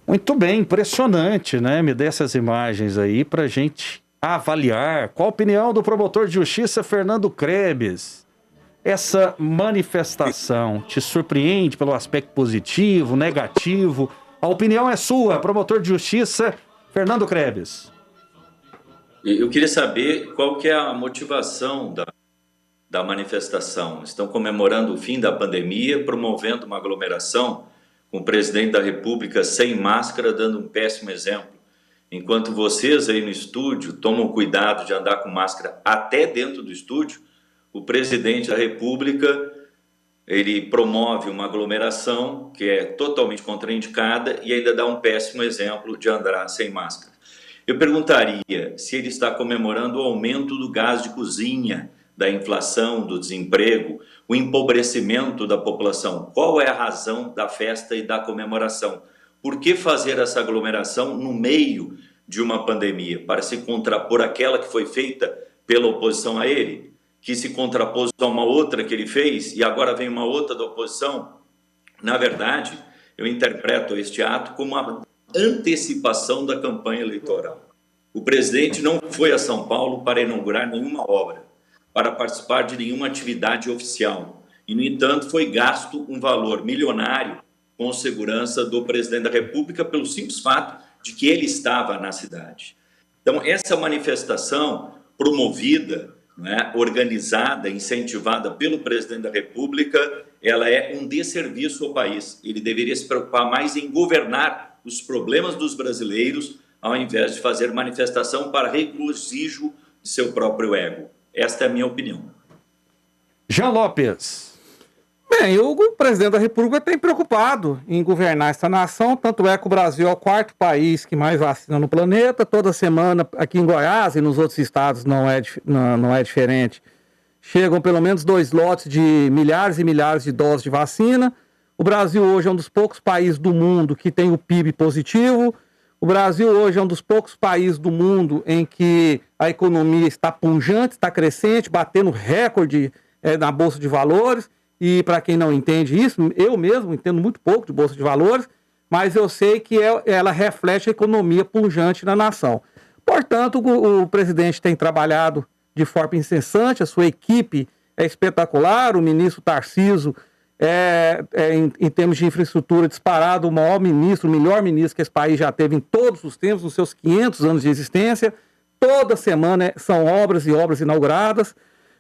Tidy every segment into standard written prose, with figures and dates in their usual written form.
Muito bem, impressionante, né? Me dê essas imagens aí para gente avaliar. Qual a opinião do promotor de justiça Fernando Krebs? Essa manifestação te surpreende pelo aspecto positivo, negativo? A opinião é sua, promotor de justiça Fernando Krebs. Eu queria saber qual que é a motivação da manifestação. Estão comemorando o fim da pandemia, promovendo uma aglomeração com o presidente da República sem máscara, dando um péssimo exemplo. Enquanto vocês aí no estúdio tomam cuidado de andar com máscara até dentro do estúdio, o presidente da República, ele promove uma aglomeração que é totalmente contraindicada e ainda dá um péssimo exemplo de andar sem máscara. Eu perguntaria se ele está comemorando o aumento do gás de cozinha, da inflação, do desemprego, o empobrecimento da população. Qual é a razão da festa e da comemoração? Por que fazer essa aglomeração no meio de uma pandemia? Para se contrapor àquela que foi feita pela oposição a ele, que se contrapôs a uma outra que ele fez e agora vem uma outra da oposição? Na verdade, eu interpreto este ato como uma antecipação da campanha eleitoral. O presidente não foi a São Paulo para inaugurar nenhuma obra, para participar de nenhuma atividade oficial. E, no entanto, foi gasto um valor milionário com segurança do presidente da República pelo simples fato de que ele estava na cidade. Então, essa manifestação promovida, né, organizada, incentivada pelo presidente da República, ela é um desserviço ao país. Ele deveria se preocupar mais em governar os problemas dos brasileiros, ao invés de fazer manifestação para regozijo de seu próprio ego. Esta é a minha opinião. Jean Lopes. Bem, o presidente da República tem preocupado em governar essa nação, tanto é que o Brasil é o quarto país que mais vacina no planeta. Toda semana, aqui em Goiás e nos outros estados não é diferente, chegam pelo menos 2 lotes de milhares e milhares de doses de vacina. O Brasil hoje é um dos poucos países do mundo que tem o PIB positivo. O Brasil hoje é um dos poucos países do mundo em que a economia está pujante, está crescente, batendo recorde na Bolsa de Valores. E para quem não entende isso, eu mesmo entendo muito pouco de Bolsa de Valores, mas eu sei que ela reflete a economia pujante na nação. Portanto, o presidente tem trabalhado de forma incessante, a sua equipe é espetacular, o ministro Tarcísio em termos de infraestrutura disparado, o maior ministro, o melhor ministro que esse país já teve em todos os tempos, nos seus 500 anos de existência. Toda semana são obras e obras inauguradas.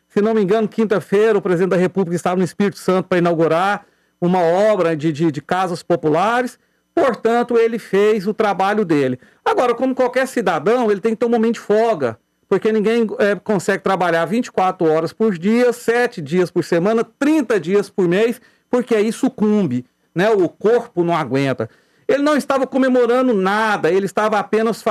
Se não me engano, quinta-feira, o presidente da República estava no Espírito Santo para inaugurar uma obra de casas populares. Portanto, ele fez o trabalho dele. Agora, como qualquer cidadão, ele tem que ter um momento de folga, porque ninguém consegue trabalhar 24 horas por dia, 7 dias por semana, 30 dias por mês, porque aí sucumbe, né? O corpo não aguenta. Ele não estava comemorando nada, ele estava apenas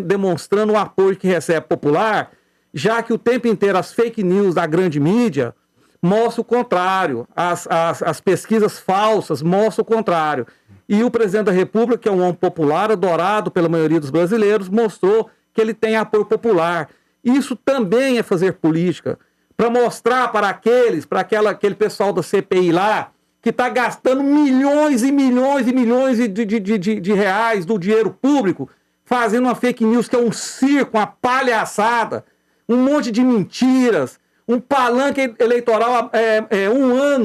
demonstrando o apoio que recebe popular, já que o tempo inteiro as fake news da grande mídia mostram o contrário, as pesquisas falsas mostram o contrário. E o presidente da República, que é um homem popular, adorado pela maioria dos brasileiros, mostrou que ele tem apoio popular. Isso também é fazer política, para mostrar para aquele pessoal da CPI lá, que está gastando milhões e milhões e milhões de reais do dinheiro público, fazendo uma fake news que é um circo, uma palhaçada, um monte de mentiras, um palanque eleitoral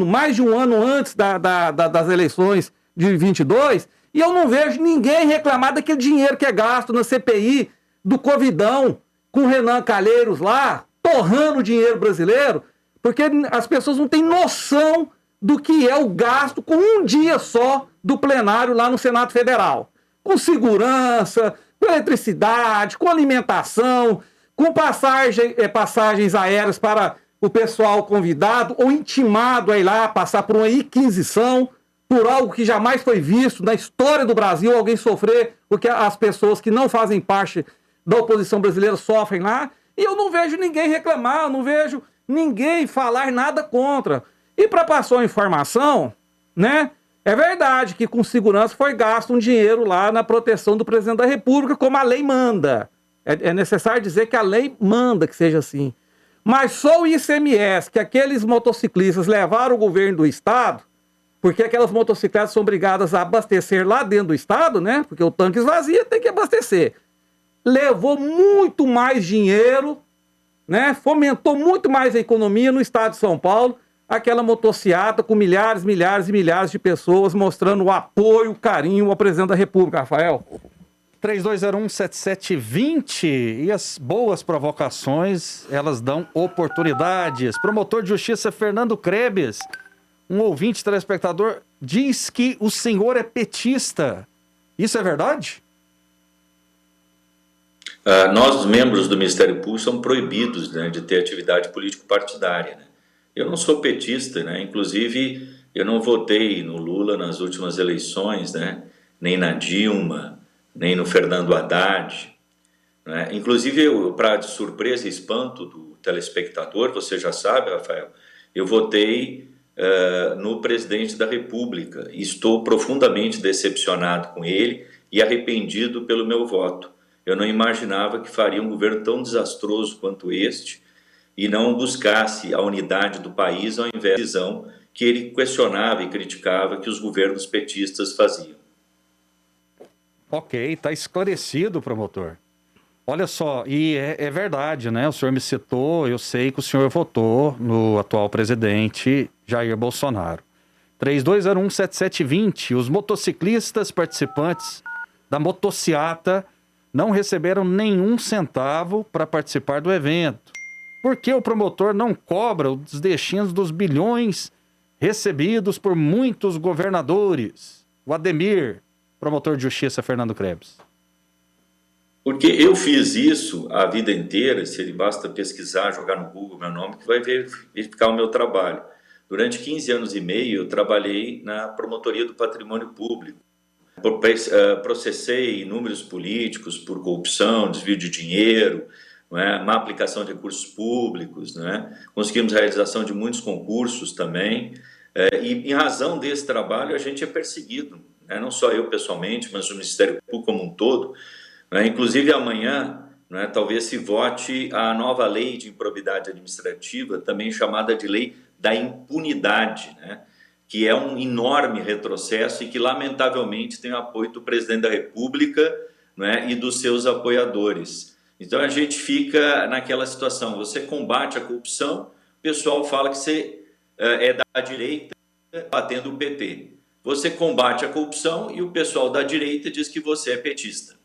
mais de um ano antes das eleições de 22, e eu não vejo ninguém reclamar daquele dinheiro que é gasto na CPI do Covidão, com o Renan Calheiros lá, torrando o dinheiro brasileiro, porque as pessoas não têm noção do que é o gasto com um dia só do plenário lá no Senado Federal. Com segurança, com eletricidade, com alimentação, com passagens aéreas para o pessoal convidado ou intimado a ir lá passar por uma inquisição, por algo que jamais foi visto na história do Brasil, alguém sofrer o que as pessoas que não fazem parte da oposição brasileira sofrem lá, e eu não vejo ninguém reclamar, eu não vejo ninguém falar nada contra. E para passar a informação, né, é verdade que com segurança foi gasto um dinheiro lá na proteção do presidente da República, como a lei manda. É necessário dizer que a lei manda que seja assim. Mas só o ICMS que aqueles motociclistas levaram o governo do estado, porque aquelas motocicletas são obrigadas a abastecer lá dentro do estado, né? Porque o tanque esvazia, tem que abastecer. Levou muito mais dinheiro, né? Fomentou muito mais a economia no estado de São Paulo, aquela motociata com milhares, milhares e milhares de pessoas mostrando o apoio, o carinho ao presidente da República, Rafael. 3201-7720 e as boas provocações, elas dão oportunidades. Promotor de Justiça Fernando Krebs, um ouvinte telespectador, diz que o senhor é petista. Isso é verdade? Nós, os membros do Ministério Público, somos proibidos, né, de ter atividade político-partidária. Né? Eu não sou petista, né? Inclusive eu não votei no Lula nas últimas eleições, né? Nem na Dilma, nem no Fernando Haddad. Né? Inclusive, para de surpresa e espanto do telespectador, você já sabe, Rafael, eu votei no presidente da República. Estou profundamente decepcionado com ele e arrependido pelo meu voto. Eu não imaginava que faria um governo tão desastroso quanto este e não buscasse a unidade do país ao invés da visão que ele questionava e criticava que os governos petistas faziam. Ok, está esclarecido, promotor. Olha só, e é verdade, né? O senhor me citou, eu sei que o senhor votou no atual presidente Jair Bolsonaro. 3201-7720, os motociclistas participantes da motociata não receberam nenhum centavo para participar do evento. Por que o promotor não cobra os destinos dos bilhões recebidos por muitos governadores? O Ademir, promotor de justiça Fernando Krebs. Porque eu fiz isso a vida inteira, se ele basta pesquisar, jogar no Google meu nome, que vai verificar o meu trabalho. Durante 15 anos e meio, eu trabalhei na promotoria do patrimônio público. Processei inúmeros políticos por corrupção, desvio de dinheiro, não é? Má aplicação de recursos públicos, não é? Conseguimos a realização de muitos concursos também, e em razão desse trabalho a gente é perseguido, né? Não só eu pessoalmente, mas o Ministério Público como um todo, né? Inclusive amanhã, né, talvez se vote a nova lei de improbidade administrativa, também chamada de lei da impunidade, né? Que é um enorme retrocesso e que, lamentavelmente, tem o apoio do presidente da República, né, e dos seus apoiadores. Então, a gente fica naquela situação, você combate a corrupção, o pessoal fala que você é da direita batendo o PT. Você combate a corrupção e o pessoal da direita diz que você é petista.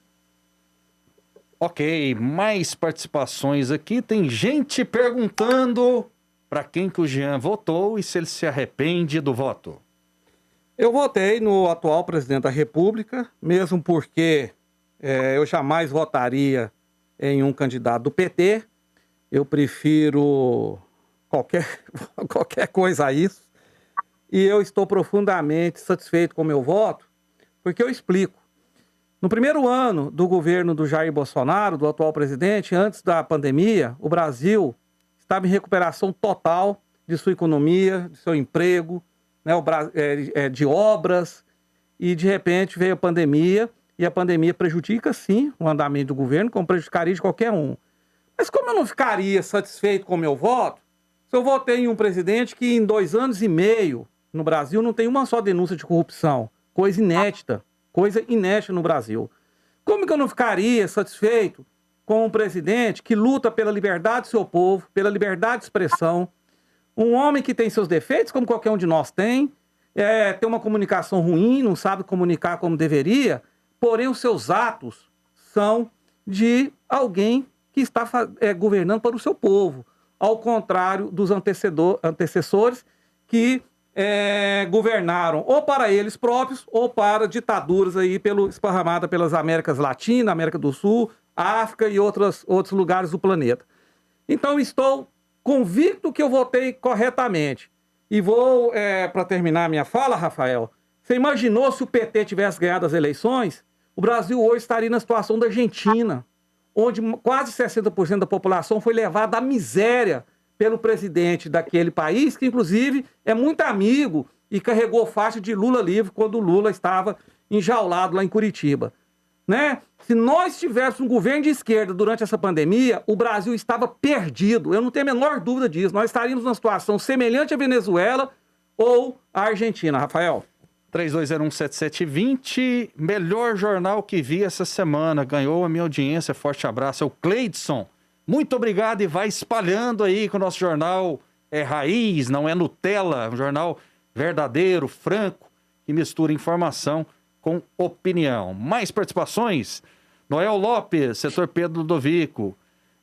Ok, mais participações aqui. Tem gente perguntando para quem que o Jean votou e se ele se arrepende do voto. Eu votei no atual presidente da República, mesmo porque eu jamais votaria em um candidato do PT. Eu prefiro qualquer coisa a isso. E eu estou profundamente satisfeito com o meu voto, porque eu explico. No primeiro ano do governo do Jair Bolsonaro, do atual presidente, antes da pandemia, o Brasil estava em recuperação total de sua economia, de seu emprego, né, de obras, e de repente veio a pandemia, e a pandemia prejudica sim o andamento do governo, como prejudicaria de qualquer um. Mas como eu não ficaria satisfeito com o meu voto, se eu votei em um presidente que em 2 anos e meio no Brasil não tem uma só denúncia de corrupção, coisa inédita no Brasil. Como que eu não ficaria satisfeito com um presidente que luta pela liberdade do seu povo, pela liberdade de expressão, um homem que tem seus defeitos, como qualquer um de nós tem uma comunicação ruim, não sabe comunicar como deveria, porém os seus atos são de alguém que está governando para o seu povo, ao contrário dos antecessores que governaram ou para eles próprios ou para ditaduras aí esparramadas pelas Américas Latina, América do Sul, África e outros lugares do planeta. Então estou convicto que eu votei corretamente. E vou, para terminar minha fala, Rafael, você imaginou se o PT tivesse ganhado as eleições? O Brasil hoje estaria na situação da Argentina, onde quase 60% da população foi levada à miséria pelo presidente daquele país, que inclusive é muito amigo e carregou faixa de Lula livre quando o Lula estava enjaulado lá em Curitiba. Né? Se nós tivéssemos um governo de esquerda durante essa pandemia, o Brasil estava perdido. Eu não tenho a menor dúvida disso. Nós estaríamos numa situação semelhante à Venezuela ou a Argentina, Rafael? 32017720, melhor jornal que vi essa semana, ganhou a minha audiência, forte abraço, é o Cleidson. Muito obrigado e vai espalhando aí que o nosso jornal é raiz, não é Nutella, um jornal verdadeiro, franco, que mistura informação com opinião. Mais participações? Noel Lopes, setor Pedro Ludovico,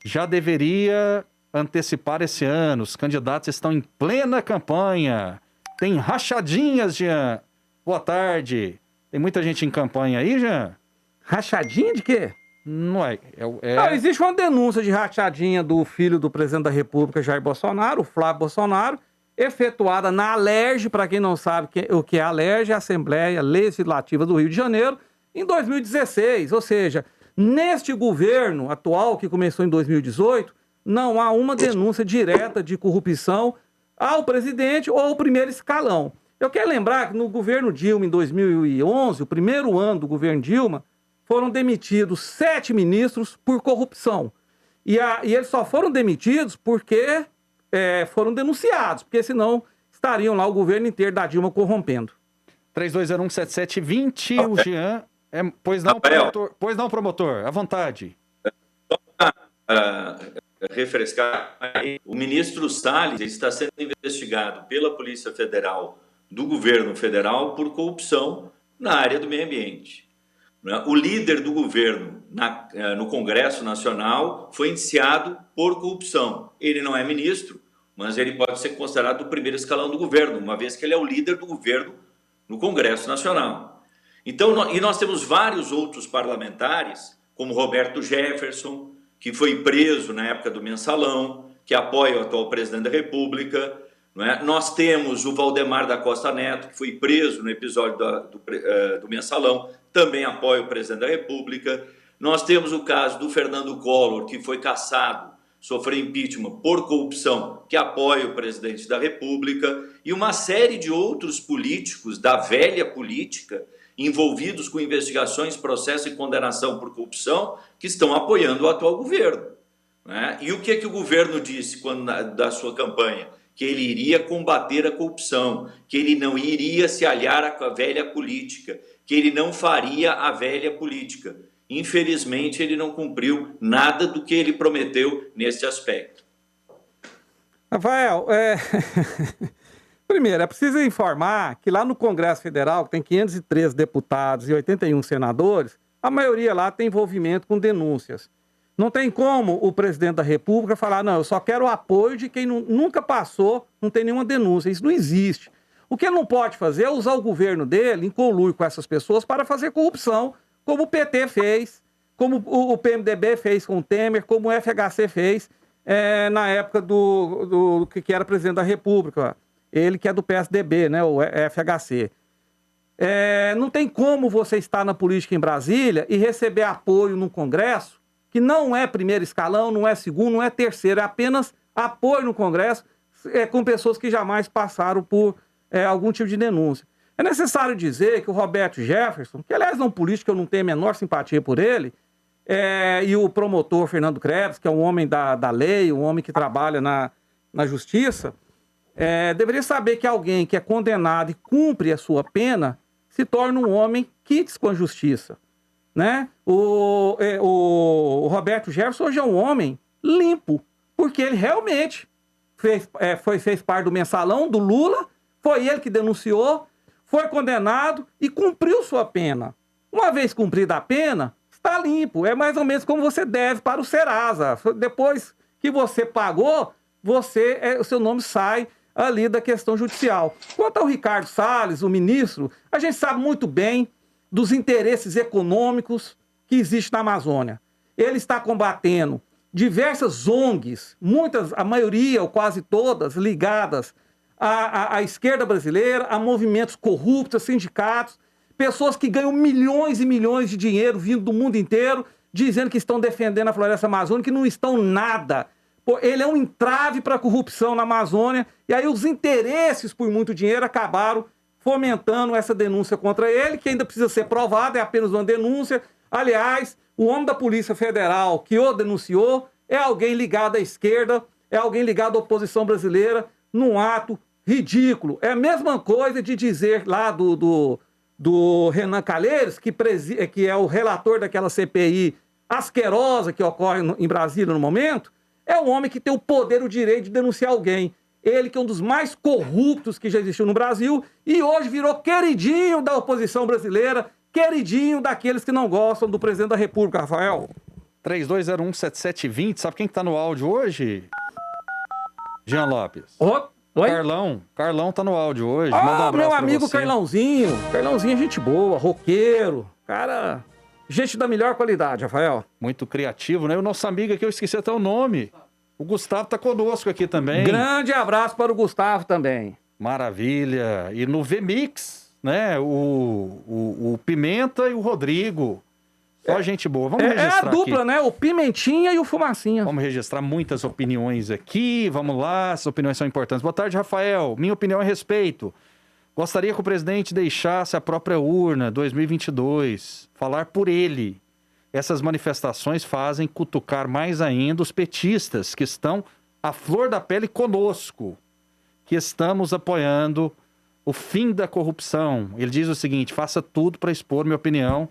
já deveria antecipar esse ano, os candidatos estão em plena campanha, tem rachadinhas, Jean. Boa tarde. Tem muita gente em campanha aí, Jean? Rachadinha de quê? Não é. Não, existe uma denúncia de rachadinha do filho do presidente da República, Jair Bolsonaro, o Flávio Bolsonaro, efetuada na Alerj, para quem não sabe o que é a Alerj, é a Assembleia Legislativa do Rio de Janeiro, em 2016. Ou seja, neste governo atual, que começou em 2018, não há uma denúncia direta de corrupção ao presidente ou ao primeiro escalão. Eu quero lembrar que no governo Dilma, em 2011, o primeiro ano do governo Dilma, foram demitidos 7 ministros por corrupção. E eles só foram demitidos porque foram denunciados, porque senão estariam lá o governo inteiro da Dilma corrompendo. 32017720, o Jean... Pois não, promotor, à vontade. Só para refrescar, o ministro Salles está sendo investigado pela Polícia Federal do governo federal por corrupção na área do meio ambiente. O líder do governo no Congresso Nacional foi indiciado por corrupção. Ele não é ministro, mas ele pode ser considerado o primeiro escalão do governo, uma vez que ele é o líder do governo no Congresso Nacional. Então, e nós temos vários outros parlamentares, como Roberto Jefferson, que foi preso na época do Mensalão, que apoia o atual presidente da República. Não é? Nós temos o Valdemar da Costa Neto, que foi preso no episódio do Mensalão, também apoia o presidente da República. Nós temos o caso do Fernando Collor, que foi cassado, sofreu impeachment por corrupção, que apoia o presidente da República, e uma série de outros políticos da velha política envolvidos com investigações, processo e condenação por corrupção, que estão apoiando o atual governo. Né? E o que o governo disse da sua campanha? Que ele iria combater a corrupção, que ele não iria se aliar à velha política, que ele não faria a velha política. Infelizmente, ele não cumpriu nada do que ele prometeu nesse aspecto. Rafael, primeiro, é preciso informar que lá no Congresso Federal, que tem 513 deputados e 81 senadores, a maioria lá tem envolvimento com denúncias. Não tem como o presidente da República falar, não, eu só quero o apoio de quem nunca passou, não tem nenhuma denúncia. Isso não existe. O que ele não pode fazer é usar o governo dele em conluio com essas pessoas para fazer corrupção, como o PT fez, como o PMDB fez com o Temer, como o FHC fez na época do que era presidente da República. Ele que é do PSDB, né, o FHC. Não tem como você estar na política em Brasília e receber apoio no Congresso, que não é primeiro escalão, não é segundo, não é terceiro, é apenas apoio no Congresso com pessoas que jamais passaram por algum tipo de denúncia. É necessário dizer que o Roberto Jefferson, que aliás é um político que eu não tenho a menor simpatia por ele, e o promotor Fernando Krebs, que é um homem da lei, um homem que trabalha na justiça, deveria saber que alguém que é condenado e cumpre a sua pena se torna um homem quites com a justiça. Né? O Roberto Jefferson hoje é um homem limpo, porque ele realmente fez parte do Mensalão, do Lula, foi ele que denunciou, foi condenado e cumpriu sua pena. Uma vez cumprida a pena, está limpo. É mais ou menos como você deve para o Serasa. Depois que você pagou, o seu nome sai ali da questão judicial. Quanto ao Ricardo Salles, o ministro, a gente sabe muito bem dos interesses econômicos que existem na Amazônia. Ele está combatendo diversas ONGs, a maioria ou quase todas, ligadas à esquerda brasileira, a movimentos corruptos, a sindicatos, pessoas que ganham milhões e milhões de dinheiro vindo do mundo inteiro, dizendo que estão defendendo a floresta amazônica, que não estão nada. Ele é um entrave para a corrupção na Amazônia, e aí os interesses por muito dinheiro acabaram fomentando essa denúncia contra ele, que ainda precisa ser provada, é apenas uma denúncia. Aliás, o homem da Polícia Federal que o denunciou é alguém ligado à esquerda, é alguém ligado à oposição brasileira, num ato ridículo. É a mesma coisa de dizer lá do Renan Calheiros, que é o relator daquela CPI asquerosa que ocorre em Brasília no momento, é um homem que tem o poder, o direito de denunciar alguém. Ele que é um dos mais corruptos que já existiu no Brasil e hoje virou queridinho da oposição brasileira, queridinho daqueles que não gostam do presidente da República, Rafael. 32017720, sabe quem que tá no áudio hoje? Jean Lopes. Oi? Carlão tá no áudio hoje. Ah, manda um abraço meu amigo pra você. Carlãozinho. Carlãozinho é gente boa, roqueiro. Cara, gente da melhor qualidade, Rafael. Muito criativo, né? O nosso amigo aqui, eu esqueci até o nome. O Gustavo tá conosco aqui também. Grande abraço para o Gustavo também. Maravilha. E no VMix, né? O Pimenta e o Rodrigo. Só gente boa. Vamos registrar É a dupla, aqui. né? O Pimentinha e o Fumacinha. Vamos registrar muitas opiniões aqui. Vamos lá, essas opiniões são importantes. Boa tarde, Rafael. Minha opinião é a respeito. Gostaria que o presidente deixasse a própria urna 2022 falar por ele. Essas manifestações fazem cutucar mais ainda os petistas que estão à flor da pele conosco, que estamos apoiando o fim da corrupção. Ele diz o seguinte: faça tudo para expor minha opinião.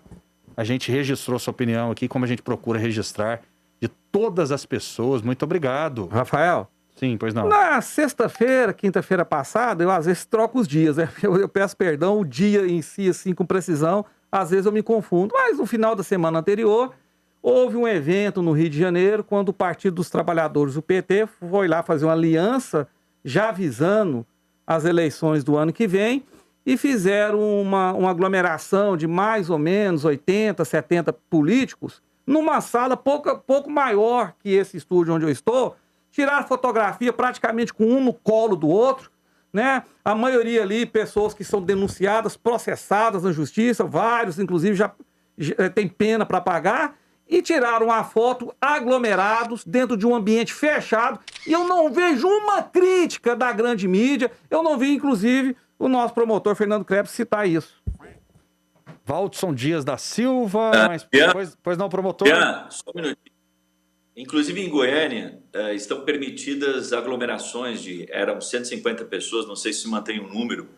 A gente registrou sua opinião aqui, como a gente procura registrar de todas as pessoas. Muito obrigado. Rafael? Sim, pois não. Na sexta-feira, quinta-feira passada, eu às vezes troco os dias, né? Eu peço perdão, o dia em si, assim, com precisão, às vezes eu me confundo. Mas no final da semana anterior, houve um evento no Rio de Janeiro, quando o Partido dos Trabalhadores, o PT, foi lá fazer uma aliança, já avisando as eleições do ano que vem, e fizeram uma aglomeração de mais ou menos 80, 70 políticos, numa sala pouco maior que esse estúdio onde eu estou, tiraram fotografia praticamente com um no colo do outro, né? A maioria ali, pessoas que são denunciadas, processadas na justiça, vários, inclusive, já tem pena para pagar, e tiraram a foto aglomerados dentro de um ambiente fechado, e eu não vejo uma crítica da grande mídia, eu não vi, inclusive, o nosso promotor, Fernando Krebs, citar isso. Valdson Dias da Silva, mas pois não, promotor? Só um minutinho. Inclusive em Goiânia, estão permitidas aglomerações eram 150 pessoas, não sei se mantém o número,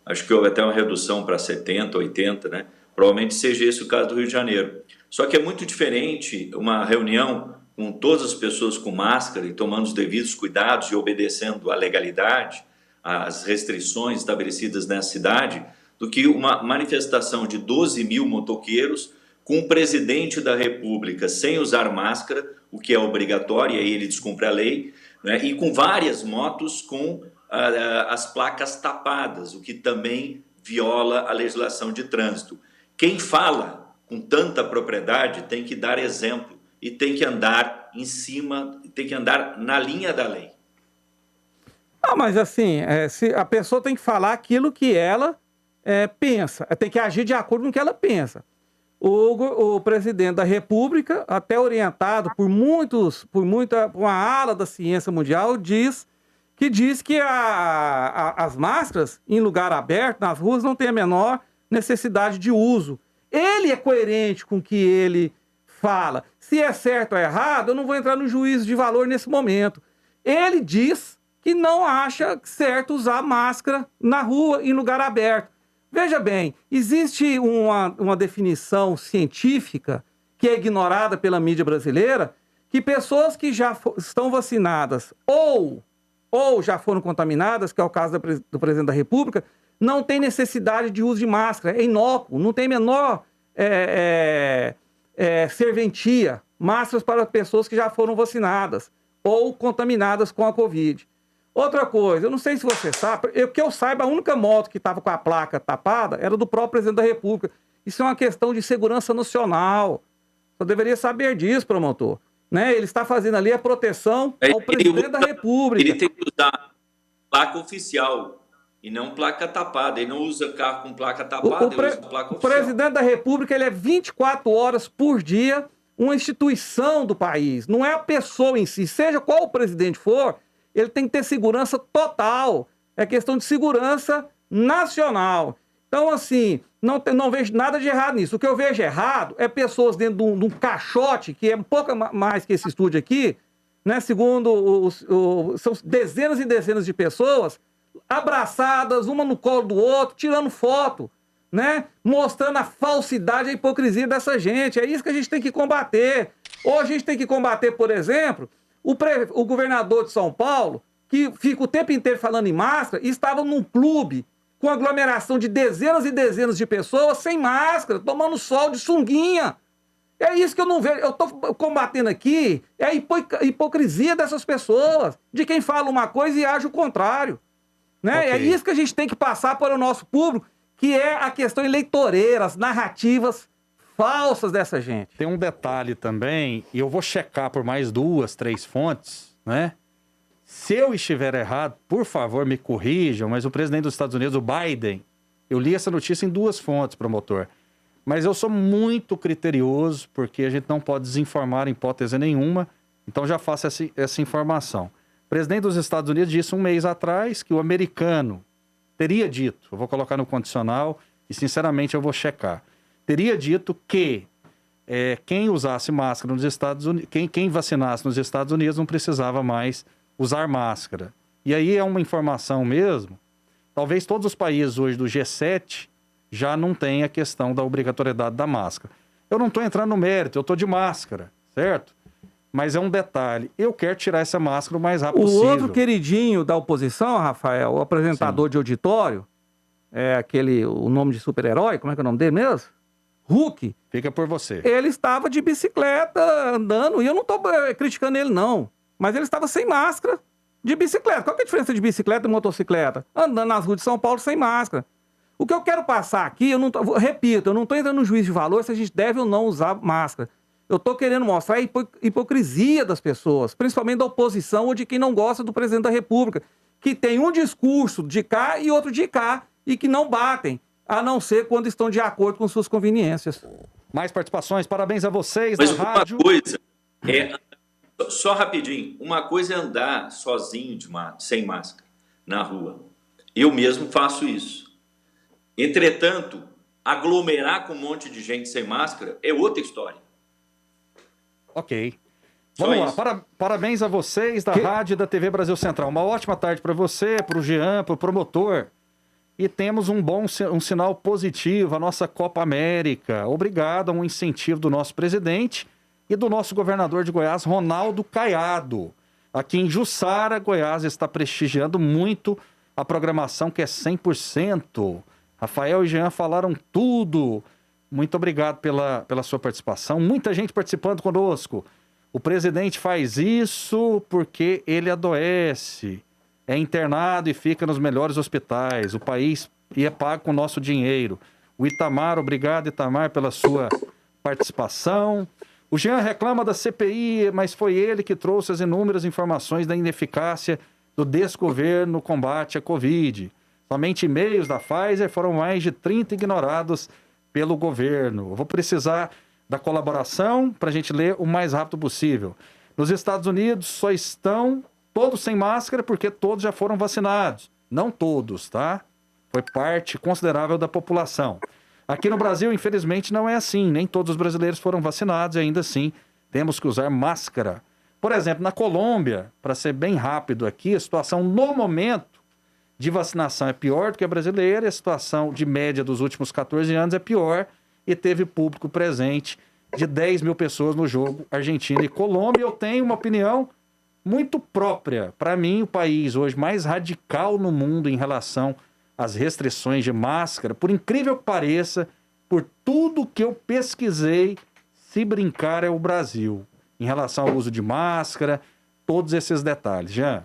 acho que houve até uma redução para 70, 80, né? Provavelmente seja esse o caso do Rio de Janeiro. Só que é muito diferente uma reunião com todas as pessoas com máscara e tomando os devidos cuidados e obedecendo à legalidade, às restrições estabelecidas nessa cidade, do que uma manifestação de 12 mil motoqueiros com o presidente da República sem usar máscara, o que é obrigatório, e aí ele descumpre a lei, né? E com várias motos com as placas tapadas, o que também viola a legislação de trânsito. Quem fala com tanta propriedade tem que dar exemplo e tem que andar em cima, tem que andar na linha da lei. Ah, mas assim, a pessoa tem que falar aquilo que ela pensa, tem que agir de acordo com o que ela pensa. O presidente da República, até orientado por uma ala da ciência mundial, diz que as máscaras em lugar aberto, nas ruas, não tem a menor necessidade de uso. Ele é coerente com o que ele fala. Se é certo ou errado, eu não vou entrar no juízo de valor nesse momento. Ele diz que não acha certo usar máscara na rua, em lugar aberto. Veja bem, existe uma definição científica que é ignorada pela mídia brasileira, que pessoas que já estão vacinadas ou já foram contaminadas, que é o caso do presidente da República, não tem necessidade de uso de máscara, é inócuo, não tem menor serventia. Máscaras para pessoas que já foram vacinadas ou contaminadas com a Covid. Outra coisa, eu não sei se você sabe, que eu saiba, a única moto que estava com a placa tapada era do próprio presidente da República. Isso é uma questão de segurança nacional. Você deveria saber disso, promotor. Né? Ele está fazendo ali a proteção ao presidente da República. Ele tem que usar placa oficial e não placa tapada. Ele não usa carro com placa tapada, ele usa placa oficial. O presidente da República, ele é 24 horas por dia uma instituição do país. Não é a pessoa em si. Seja qual o presidente for, ele tem que ter segurança total. É questão de segurança nacional. Então, assim, não vejo nada de errado nisso. O que eu vejo errado é pessoas dentro de um caixote, que é um pouco mais que esse estúdio aqui, né? Segundo são dezenas e dezenas de pessoas abraçadas, uma no colo do outro, tirando foto, né? Mostrando a falsidade e a hipocrisia dessa gente. É isso que a gente tem que combater. Ou a gente tem que combater, por exemplo, o governador de São Paulo, que fica o tempo inteiro falando em máscara, e estava num clube com aglomeração de dezenas e dezenas de pessoas sem máscara, tomando sol de sunguinha. É isso que eu não vejo. Eu estou combatendo aqui é a hipocrisia dessas pessoas, de quem fala uma coisa e age o contrário. Né? Okay. É isso que a gente tem que passar para o nosso público, que é a questão eleitoreira, as narrativas falsas dessa gente. Tem um detalhe também, e eu vou checar por mais 2, 3 fontes, né? Se eu estiver errado, por favor, me corrijam, mas o presidente dos Estados Unidos, o Biden, eu li essa notícia em 2 fontes, promotor. Mas eu sou muito criterioso, porque a gente não pode desinformar em hipótese nenhuma, então já faço essa informação. O presidente dos Estados Unidos disse 1 mês atrás que o americano teria dito, eu vou colocar no condicional e sinceramente eu vou checar, teria dito que quem usasse máscara nos Estados Unidos, quem vacinasse nos Estados Unidos não precisava mais usar máscara. E aí é uma informação mesmo, talvez todos os países hoje do G7 já não tem a questão da obrigatoriedade da máscara. Eu não estou entrando no mérito, eu estou de máscara, certo? Mas é um detalhe, eu quero tirar essa máscara o mais rápido possível. O outro queridinho da oposição, Rafael, o apresentador de auditório, o nome de super-herói, como é que é o nome dele mesmo? Hulk. Fica por você. Ele estava de bicicleta andando, e eu não estou criticando ele não, mas ele estava sem máscara de bicicleta. Qual que é a diferença de bicicleta e motocicleta? Andando nas ruas de São Paulo sem máscara. O que eu quero passar aqui, eu não estou entrando no juízo de valor se a gente deve ou não usar máscara. Eu estou querendo mostrar a hipocrisia das pessoas, principalmente da oposição ou de quem não gosta do presidente da República, que tem um discurso de cá e outro de cá, e que não batem, a não ser quando estão de acordo com suas conveniências. Mais participações, parabéns a vocês da rádio. Uma coisa, só rapidinho, uma coisa é andar sozinho sem máscara na rua. Eu mesmo faço isso. Entretanto, aglomerar com um monte de gente sem máscara é outra história. Ok. Vamos lá. Parabéns a vocês da rádio e da TV Brasil Central. Uma ótima tarde para você, para o Jean, para o promotor. E temos um sinal positivo, a nossa Copa América. Obrigado a um incentivo do nosso presidente e do nosso governador de Goiás, Ronaldo Caiado. Aqui em Jussara, Goiás está prestigiando muito a programação que é 100%. Rafael e Jean falaram tudo. Muito obrigado pela sua participação. Muita gente participando conosco. O presidente faz isso porque ele adoece. É internado e fica nos melhores hospitais. O país é pago com o nosso dinheiro. O Itamar, obrigado, Itamar, pela sua participação. O Jean reclama da CPI, mas foi ele que trouxe as inúmeras informações da ineficácia do desgoverno no combate à Covid. Somente e-mails da Pfizer foram mais de 30 ignorados pelo governo. Eu vou precisar da colaboração para a gente ler o mais rápido possível. Nos Estados Unidos só estão todos sem máscara porque todos já foram vacinados. Não todos, tá? Foi parte considerável da população. Aqui no Brasil, infelizmente, não é assim. Nem todos os brasileiros foram vacinados e ainda assim temos que usar máscara. Por exemplo, na Colômbia, para ser bem rápido aqui, a situação no momento de vacinação é pior do que a brasileira, a situação de média dos últimos 14 anos é pior e teve público presente de 10 mil pessoas no jogo Argentina e Colômbia. Eu tenho uma opinião muito própria. Para mim, o país hoje mais radical no mundo em relação às restrições de máscara, por incrível que pareça, por tudo que eu pesquisei, se brincar, é o Brasil. Em relação ao uso de máscara, todos esses detalhes. Jean?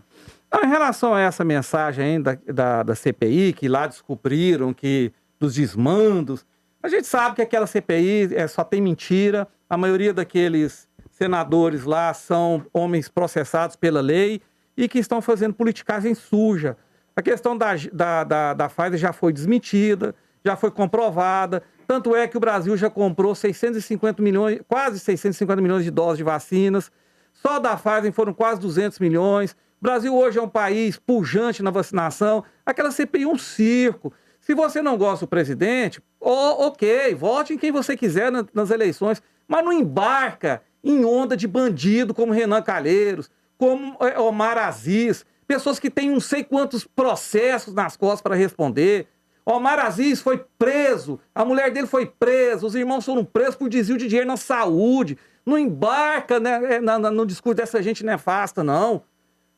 Em relação a essa mensagem aí da CPI, que lá descobriram que dos desmandos, a gente sabe que aquela CPI só tem mentira, a maioria daqueles senadores lá são homens processados pela lei e que estão fazendo politicagem suja. A questão da Pfizer já foi desmentida, já foi comprovada, tanto é que o Brasil já comprou 650 milhões, quase 650 milhões de doses de vacinas, só da Pfizer foram quase 200 milhões. O Brasil hoje é um país pujante na vacinação. Aquela CPI é um circo. Se você não gosta do presidente, ok, vote em quem você quiser nas eleições, mas não embarca em onda de bandido como Renan Calheiros, como Omar Aziz, pessoas que têm não sei quantos processos nas costas para responder. Omar Aziz foi preso, a mulher dele foi presa, os irmãos foram presos por desvio de dinheiro na saúde. Não embarca, né, no discurso dessa gente nefasta, não.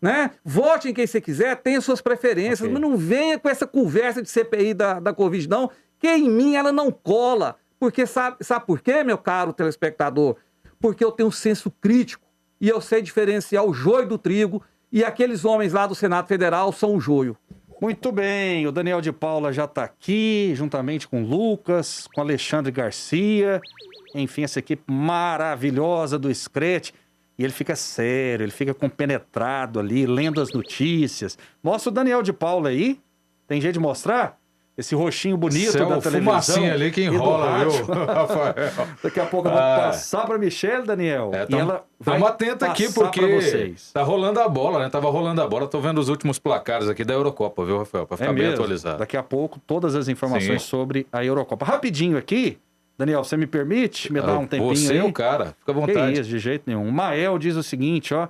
Né? Vote em quem você quiser, tenha suas preferências, Ok. mas não venha com essa conversa de CPI da Covid, não, que em mim ela não cola. Porque sabe por quê, meu caro telespectador? Porque eu tenho um senso crítico e eu sei diferenciar o joio do trigo, e aqueles homens lá do Senado Federal são o joio. Muito bem, o Daniel de Paula já está aqui, juntamente com o Lucas, com Alexandre Garcia, enfim, essa equipe maravilhosa do Screte. E ele fica sério, ele fica compenetrado ali, lendo as notícias. Mostra o Daniel de Paula aí, tem jeito de mostrar? Esse roxinho bonito Céu, da televisão. fumacinha ali que e do enrola, rádio. viu, Rafael? Daqui a pouco eu vou passar para Michelle, Daniel, e ela vai Estamos atentos aqui, passar porque pra vocês. tá rolando a bola, né? Tava rolando a bola. Tô vendo os últimos placares aqui da Eurocopa, viu, Rafael? Para ficar bem mesmo? atualizado. Daqui a pouco, todas as informações Sim. sobre a Eurocopa. Rapidinho aqui, Daniel, você me permite me dar um tempinho Você aí? é o cara, fica à Que vontade. isso, de jeito nenhum. O Mael diz o seguinte, ó.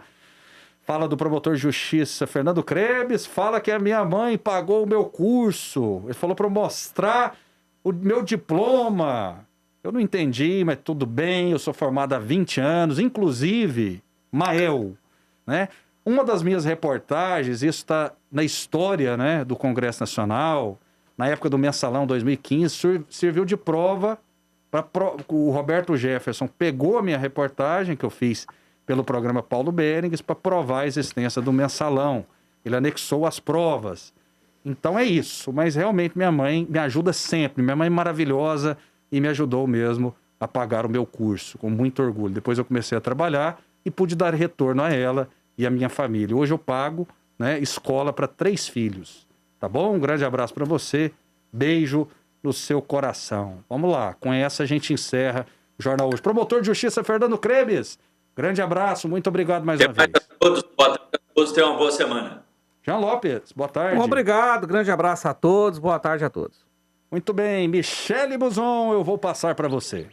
Fala do promotor de justiça Fernando Krebs, fala que a minha mãe pagou o meu curso. Ele falou para eu mostrar o meu diploma. Eu não entendi, mas tudo bem, eu sou formado há 20 anos, inclusive, Mael, né? Uma das minhas reportagens, isso está na história, né, do Congresso Nacional, na época do Mensalão 2015, serviu de prova para o Roberto Jefferson pegou a minha reportagem que eu fiz pelo programa Paulo Berengues para provar a existência do Mensalão. Ele anexou as provas. Então é isso, mas realmente minha mãe me ajuda sempre, minha mãe é maravilhosa e me ajudou mesmo a pagar o meu curso, com muito orgulho. Depois eu comecei a trabalhar e pude dar retorno a ela e a minha família. Hoje eu pago, né, escola para 3 filhos, tá bom? Um grande abraço para você, beijo no seu coração. Vamos lá, com essa a gente encerra o Jornal Hoje. Promotor de Justiça Fernando Krebs, grande abraço, muito obrigado mais uma vez. Todos, boa tarde a todos, tenham uma boa semana. Jean Lopes, boa tarde. Obrigado, grande abraço a todos, boa tarde a todos. Muito bem, Michele Buzon, eu vou passar para você.